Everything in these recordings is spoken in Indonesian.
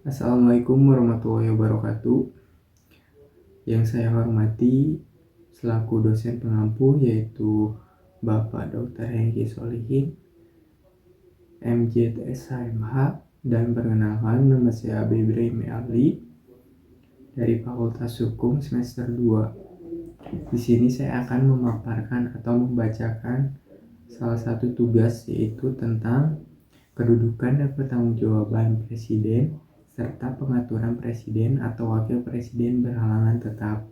Assalamualaikum warahmatullahi wabarakatuh. Yang saya hormati selaku dosen pengampu yaitu Bapak Dr. Hengki Solihin, MJSHMH, dan perkenalkan nama saya Abi Ibrahim Ali dari Fakultas Hukum semester 2. Di sini saya akan memaparkan atau membacakan salah satu tugas yaitu tentang kedudukan dan pertanggungjawaban presiden serta pengaturan presiden atau wakil presiden berhalangan tetap.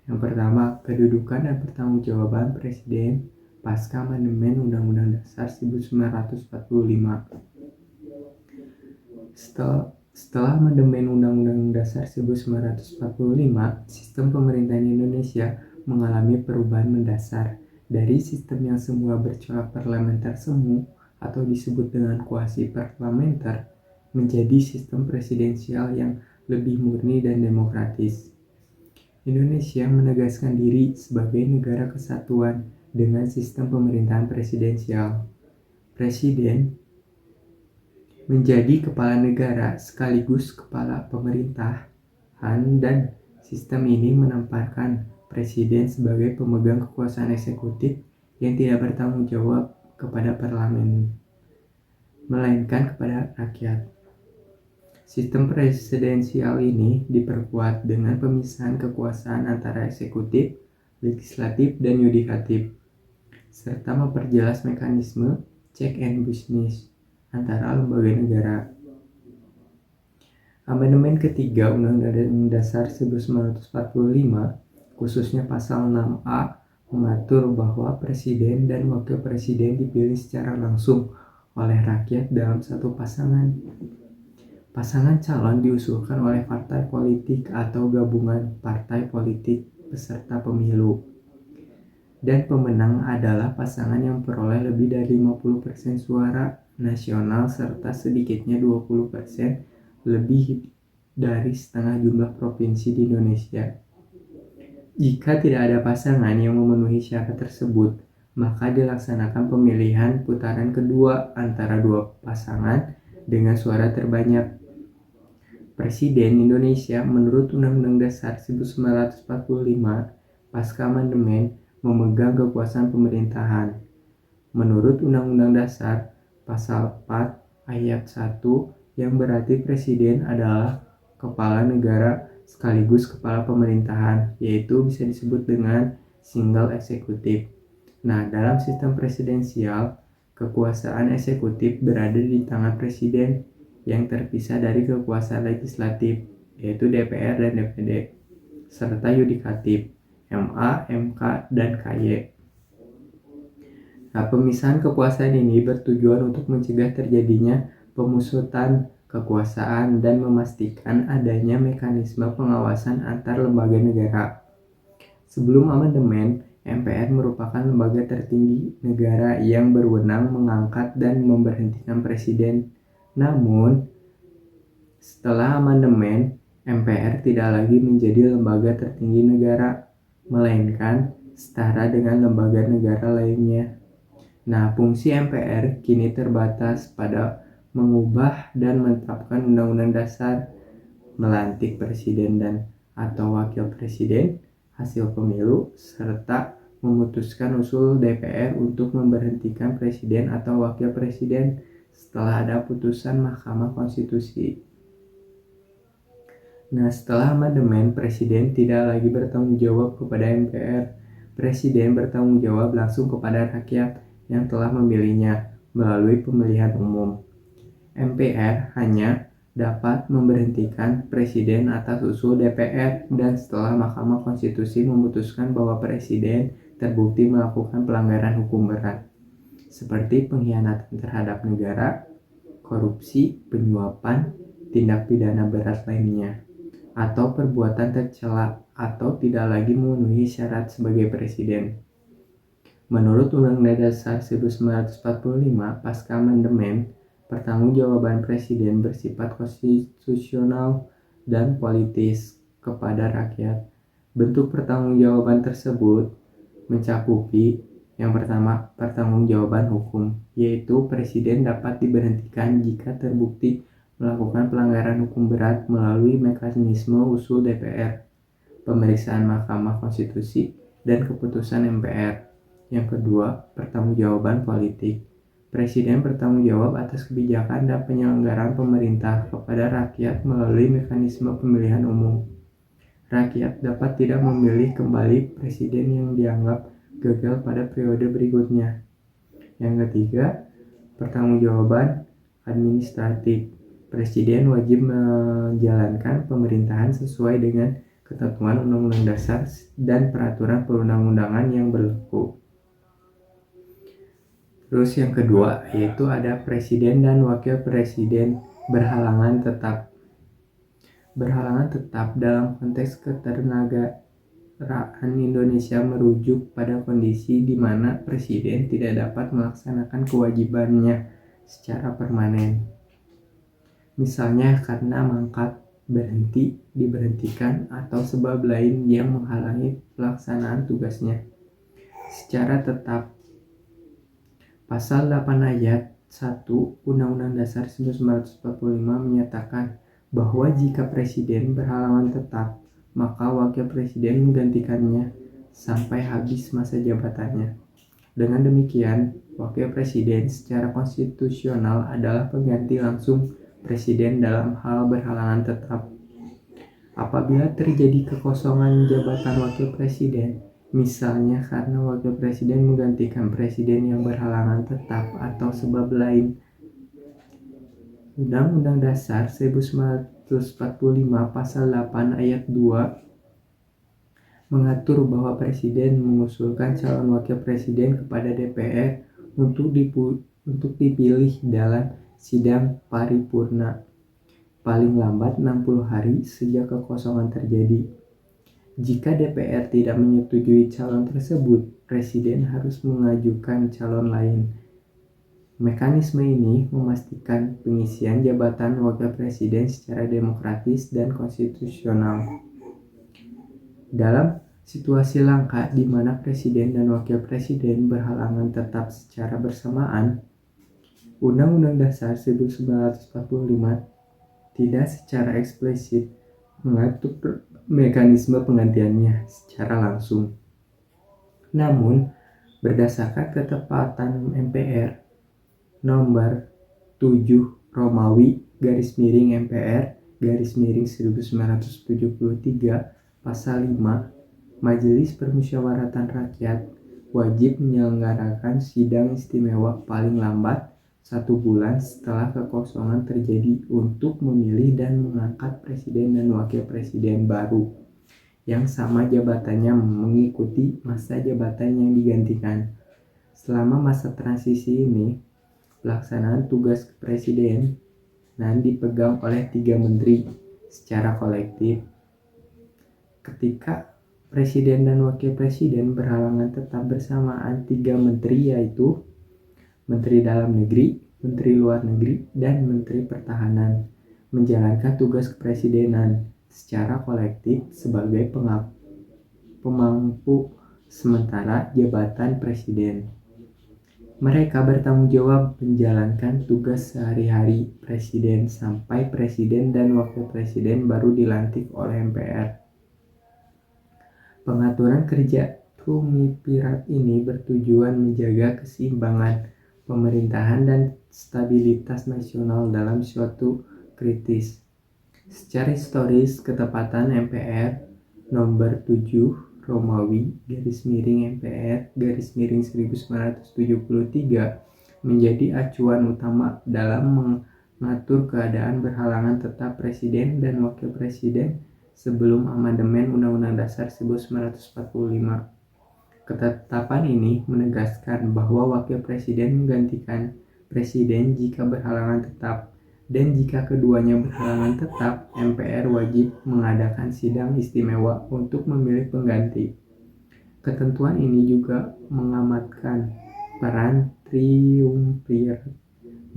Yang pertama, kedudukan dan pertanggungjawaban presiden pasca amandemen Undang-Undang Dasar 1945. Setelah amandemen Undang-Undang Dasar 1945, sistem pemerintahan Indonesia mengalami perubahan mendasar dari sistem yang semula bercorak parlementer semu atau disebut dengan kuasi parlementer menjadi sistem presidensial yang lebih murni dan demokratis. Indonesia menegaskan diri sebagai negara kesatuan dengan sistem pemerintahan presidensial. Presiden menjadi kepala negara sekaligus kepala pemerintahan, dan sistem ini menempatkan presiden sebagai pemegang kekuasaan eksekutif yang tidak bertanggung jawab kepada parlemen, melainkan kepada rakyat. Sistem presidensial ini diperkuat dengan pemisahan kekuasaan antara eksekutif, legislatif, dan yudikatif, serta memperjelas mekanisme check and balance antara lembaga negara. Amandemen ketiga Undang-Undang Dasar 1945, khususnya pasal 6A, mengatur bahwa presiden dan wakil presiden dipilih secara langsung oleh rakyat dalam satu pasangan. Pasangan calon diusulkan oleh partai politik atau gabungan partai politik peserta pemilu. Dan pemenang adalah pasangan yang memperoleh lebih dari 50% suara nasional serta sedikitnya 20% lebih dari setengah jumlah provinsi di Indonesia. Jika tidak ada pasangan yang memenuhi syarat tersebut, maka dilaksanakan pemilihan putaran kedua antara dua pasangan dengan suara terbanyak. Presiden Indonesia menurut Undang-Undang Dasar 1945 pasca amandemen memegang kekuasaan pemerintahan. Menurut Undang-Undang Dasar pasal 4 ayat 1 yang berarti presiden adalah kepala negara sekaligus kepala pemerintahan, yaitu bisa disebut dengan single eksekutif. Nah, dalam sistem presidensial, kekuasaan eksekutif berada di tangan presiden yang terpisah dari kekuasaan legislatif, yaitu DPR dan DPD, serta yudikatif, MA, MK, dan KY. Nah, pemisahan kekuasaan ini bertujuan untuk mencegah terjadinya pemusutan kekuasaan dan memastikan adanya mekanisme pengawasan antar lembaga negara. Sebelum amandemen, MPR merupakan lembaga tertinggi negara yang berwenang mengangkat dan memberhentikan presiden. Namun, setelah amandemen, MPR tidak lagi menjadi lembaga tertinggi negara, melainkan setara dengan lembaga negara lainnya. Nah, fungsi MPR kini terbatas pada mengubah dan menetapkan undang-undang dasar, melantik presiden dan atau wakil presiden, hasil pemilu, serta memutuskan usul DPR untuk memberhentikan presiden atau wakil presiden setelah ada putusan Mahkamah Konstitusi. Nah, setelah amandemen, presiden tidak lagi bertanggung jawab kepada MPR. Presiden bertanggung jawab langsung kepada rakyat yang telah memilihnya melalui pemilihan umum. MPR hanya dapat memberhentikan presiden atas usul DPR dan setelah Mahkamah Konstitusi memutuskan bahwa presiden terbukti melakukan pelanggaran hukum berat seperti pengkhianatan terhadap negara, korupsi, penyuapan, tindak pidana berat lainnya, atau perbuatan tercela atau tidak lagi memenuhi syarat sebagai presiden. Menurut Undang-Undang Dasar 1945 pasca amandemen, pertanggungjawaban presiden bersifat konstitusional dan politis kepada rakyat. Bentuk pertanggungjawaban tersebut mencakupi yang pertama, pertanggungjawaban hukum, yaitu presiden dapat diberhentikan jika terbukti melakukan pelanggaran hukum berat melalui mekanisme usul DPR, pemeriksaan Mahkamah Konstitusi, dan keputusan MPR. Yang kedua, pertanggungjawaban politik. Presiden bertanggung jawab atas kebijakan dan penyelenggaraan pemerintah kepada rakyat melalui mekanisme pemilihan umum. Rakyat dapat tidak memilih kembali presiden yang dianggap gagal pada periode berikutnya. Yang ketiga, pertanggungjawaban administratif. Presiden wajib menjalankan pemerintahan sesuai dengan ketentuan Undang-Undang Dasar dan peraturan perundang-undangan yang berlaku. Terus yang kedua, yaitu ada presiden dan wakil presiden berhalangan tetap. Berhalangan tetap dalam konteks keternegaraan Indonesia merujuk pada kondisi di mana presiden tidak dapat melaksanakan kewajibannya secara permanen. Misalnya karena mangkat, berhenti, diberhentikan, atau sebab lain yang menghalangi pelaksanaan tugasnya secara tetap. Pasal 8 ayat 1 Undang-Undang Dasar 1945 menyatakan bahwa jika presiden berhalangan tetap, maka wakil presiden menggantikannya sampai habis masa jabatannya. Dengan demikian, wakil presiden secara konstitusional adalah pengganti langsung presiden dalam hal berhalangan tetap. Apabila terjadi kekosongan jabatan wakil presiden, misalnya karena wakil presiden menggantikan presiden yang berhalangan tetap atau sebab lain, Undang-Undang Dasar 1945 Pasal 8 Ayat 2 mengatur bahwa presiden mengusulkan calon wakil presiden kepada DPR untuk dipilih dalam sidang paripurna paling lambat 60 hari sejak kekosongan terjadi. Jika DPR tidak menyetujui calon tersebut, presiden harus mengajukan calon lain. Mekanisme ini memastikan pengisian jabatan wakil presiden secara demokratis dan konstitusional. Dalam situasi langka di mana presiden dan wakil presiden berhalangan tetap secara bersamaan, Undang-Undang Dasar 1945 tidak secara eksplisit mengatur mekanisme penggantiannya secara langsung. Namun, berdasarkan ketetapan MPR nomor 7 Romawi _MPR _1973 Pasal 5, Majelis Permusyawaratan Rakyat wajib menyelenggarakan sidang istimewa paling lambat 1 bulan setelah kekosongan terjadi untuk memilih dan mengangkat presiden dan wakil presiden baru yang sama jabatannya mengikuti masa jabatan yang digantikan. Selama masa transisi ini, pelaksanaan tugas presiden dipegang oleh 3 menteri secara kolektif. Ketika presiden dan wakil presiden berhalangan tetap bersamaan, 3 menteri yaitu Menteri Dalam Negeri, Menteri Luar Negeri, dan Menteri Pertahanan menjalankan tugas kepresidenan secara kolektif sebagai pemangku sementara jabatan presiden. Mereka bertanggung jawab menjalankan tugas sehari-hari presiden sampai presiden dan wakil presiden baru dilantik oleh MPR. Pengaturan kerja Tumipirat ini bertujuan menjaga keseimbangan pemerintahan dan stabilitas nasional dalam suatu kritis. Secara historis, ketepatan MPR nomor 7 Romawi _MPR _1973 menjadi acuan utama dalam mengatur keadaan berhalangan tetap presiden dan wakil presiden sebelum amandemen Undang-Undang Dasar 1945. Ketetapan ini menegaskan bahwa wakil presiden menggantikan presiden jika berhalangan tetap, dan jika keduanya berhalangan tetap, MPR wajib mengadakan sidang istimewa untuk memilih pengganti. Ketentuan ini juga mengamatkan peran triumvirat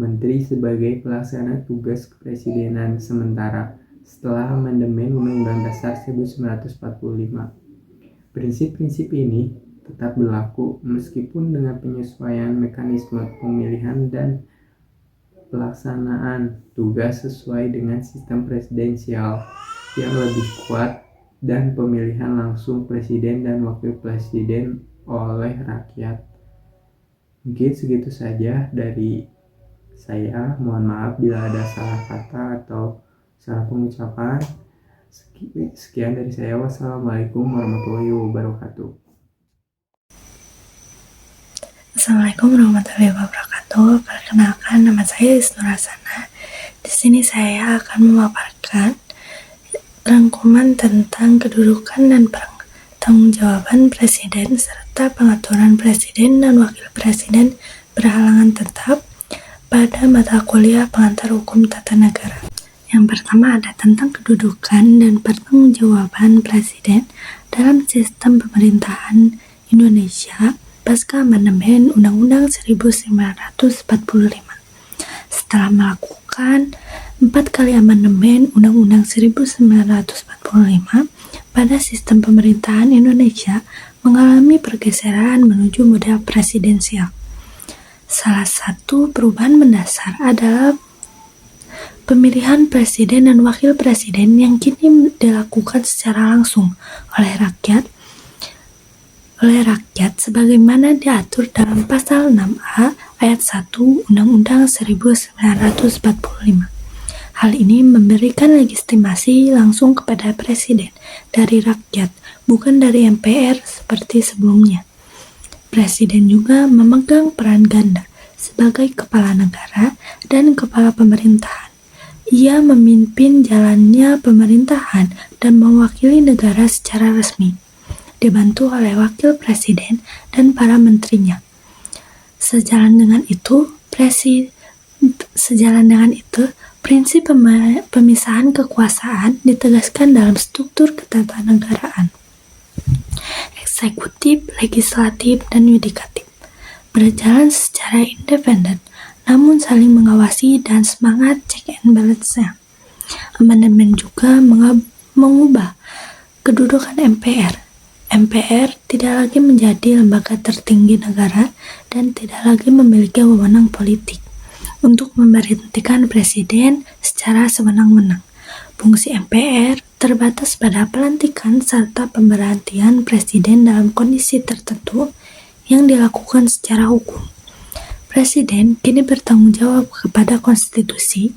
menteri sebagai pelaksana tugas kepresidenan sementara setelah amandemen Undang-Undang Dasar 1945. Prinsip-prinsip ini tetap berlaku meskipun dengan penyesuaian mekanisme pemilihan dan pelaksanaan tugas sesuai dengan sistem presidensial yang lebih kuat dan pemilihan langsung presiden dan wakil presiden oleh rakyat. Mungkin segitu saja dari saya. Mohon maaf bila ada salah kata atau salah pengucapan. Sekian dari saya. Wassalamualaikum warahmatullahi wabarakatuh. Assalamualaikum warahmatullahi wabarakatuh. Perkenalkan, nama saya Isnurasana. Di sini saya akan memaparkan rangkuman tentang kedudukan dan pertanggungjawaban presiden serta pengaturan presiden dan wakil presiden berhalangan tetap pada mata kuliah pengantar hukum tata negara. Yang pertama ada tentang kedudukan dan pertanggungjawaban presiden dalam sistem pemerintahan Indonesia pasca amandemen Undang-Undang 1945. Setelah melakukan 4 kali amandemen Undang-Undang 1945, pada sistem pemerintahan Indonesia mengalami pergeseran menuju model presidensial. Salah satu perubahan mendasar adalah pemilihan presiden dan wakil presiden yang kini dilakukan secara langsung oleh rakyat sebagaimana diatur dalam pasal 6A ayat 1 Undang-Undang 1945. Hal ini memberikan legitimasi langsung kepada presiden dari rakyat, bukan dari MPR seperti sebelumnya. Presiden juga memegang peran ganda sebagai kepala negara dan kepala pemerintahan. Ia memimpin jalannya pemerintahan dan mewakili negara secara resmi, dibantu oleh wakil presiden dan para menterinya. Sejalan dengan itu, prinsip pemisahan kekuasaan ditegaskan dalam struktur ketatanegaraan. Eksekutif, legislatif, dan yudikatif berjalan secara independen, namun saling mengawasi dan semangat check and balance-nya. Amandemen juga mengubah kedudukan MPR. MPR tidak lagi menjadi lembaga tertinggi negara dan tidak lagi memiliki wewenang politik untuk memberhentikan presiden secara sewenang-wenang. Fungsi MPR terbatas pada pelantikan serta pemberhentian presiden dalam kondisi tertentu yang dilakukan secara hukum. Presiden kini bertanggung jawab kepada konstitusi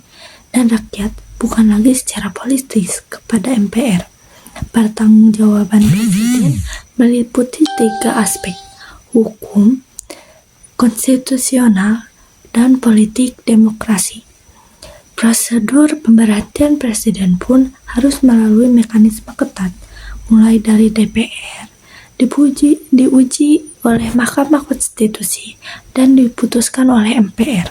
dan rakyat, bukan lagi secara politis kepada MPR. Pertanggungjawaban presiden meliputi 3 aspek: hukum, konstitusional, dan politik demokrasi. Prosedur pemberhentian presiden pun harus melalui mekanisme ketat, mulai dari DPR, diuji oleh Mahkamah Konstitusi, dan diputuskan oleh MPR.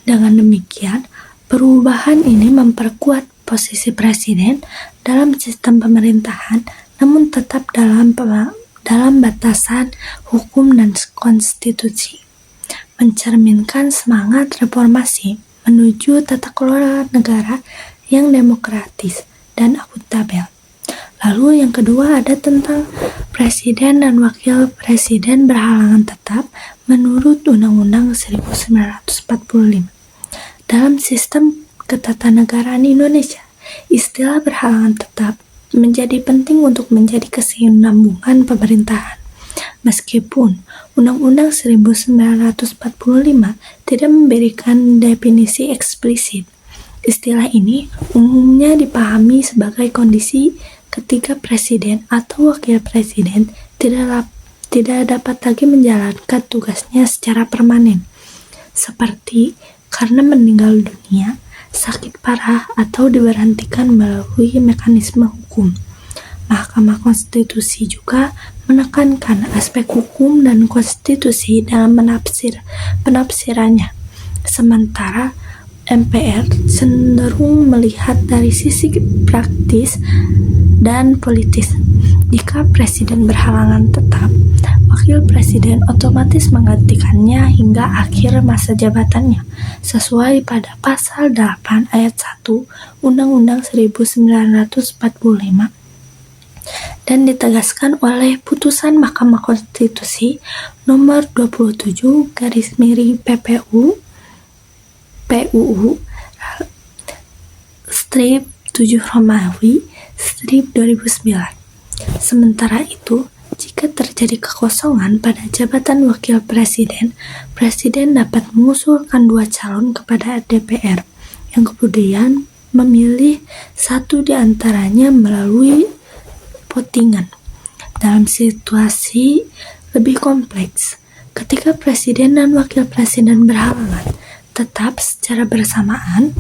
Dengan demikian, perubahan ini memperkuat posisi presiden dalam sistem pemerintahan, namun tetap dalam batasan hukum dan konstitusi, mencerminkan semangat reformasi menuju tata kelola negara yang demokratis dan akuntabel. Lalu yang kedua ada tentang presiden dan wakil presiden berhalangan tetap menurut Undang-Undang 1945. Dalam sistem ketatanegaraan Indonesia, istilah berhalangan tetap menjadi penting untuk menjadi kesinambungan pemerintahan. Meskipun Undang-Undang 1945 tidak memberikan definisi eksplisit, istilah ini umumnya dipahami sebagai kondisi ketika presiden atau wakil presiden tidak dapat lagi menjalankan tugasnya secara permanen, seperti karena meninggal dunia, sakit parah, atau diberhentikan melalui mekanisme hukum. Mahkamah Konstitusi juga menekankan aspek hukum dan konstitusi dalam penafsirannya. Sementara MPR cenderung melihat dari sisi praktis dan politis. Jika presiden berhalangan tetap, wakil presiden otomatis menggantikannya hingga akhir masa jabatannya, sesuai pada pasal 8 ayat 1 Undang-Undang 1945 dan ditegaskan oleh putusan Mahkamah Konstitusi nomor 27/PPU PUU strip 7 Romawi strip 2009. Sementara itu, jika terjadi kekosongan pada jabatan wakil presiden, presiden dapat mengusulkan 2 calon kepada DPR, yang kemudian memilih satu di antaranya melalui votingan. Dalam situasi lebih kompleks, ketika presiden dan wakil presiden berhalangan, tetap secara bersamaan,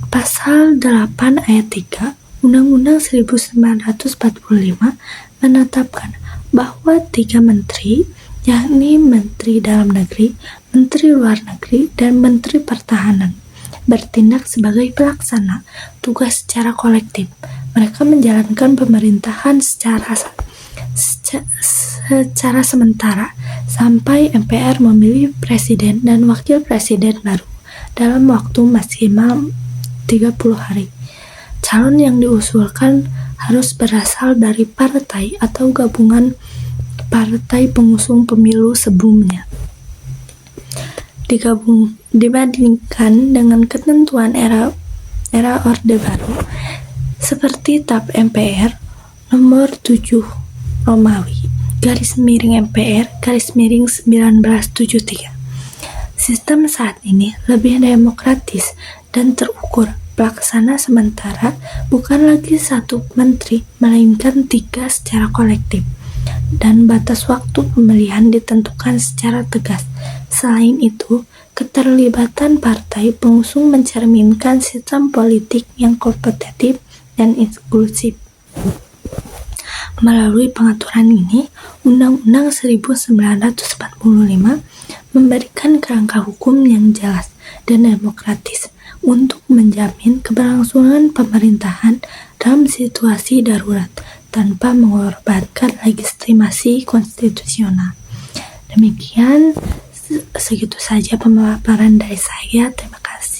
Pasal 8 ayat 3 Undang-Undang 1945 menetapkan bahwa 3 menteri, yakni Menteri Dalam Negeri, Menteri Luar Negeri, dan Menteri Pertahanan, bertindak sebagai pelaksana tugas secara kolektif. Mereka menjalankan pemerintahan secara sementara sampai MPR memilih presiden dan wakil presiden baru dalam waktu maksimal 30 hari. Calon yang diusulkan harus berasal dari partai atau gabungan partai pengusung pemilu sebelumnya. Dibandingkan dengan ketentuan era Orde Baru seperti TAP MPR nomor 7 Romawi _MPR _1973. Sistem saat ini lebih demokratis dan terukur. Pelaksana sementara bukan lagi 1 menteri, melainkan 3 secara kolektif, dan batas waktu pemilihan ditentukan secara tegas. Selain itu, keterlibatan partai pengusung mencerminkan sistem politik yang kompetitif dan inklusif. Melalui pengaturan ini, Undang-Undang 1945 memberikan kerangka hukum yang jelas dan demokratis untuk menjamin keberlangsungan pemerintahan dalam situasi darurat tanpa mengorbankan legitimasi konstitusional. Demikian, segitu saja pemaparan dari saya. Terima kasih.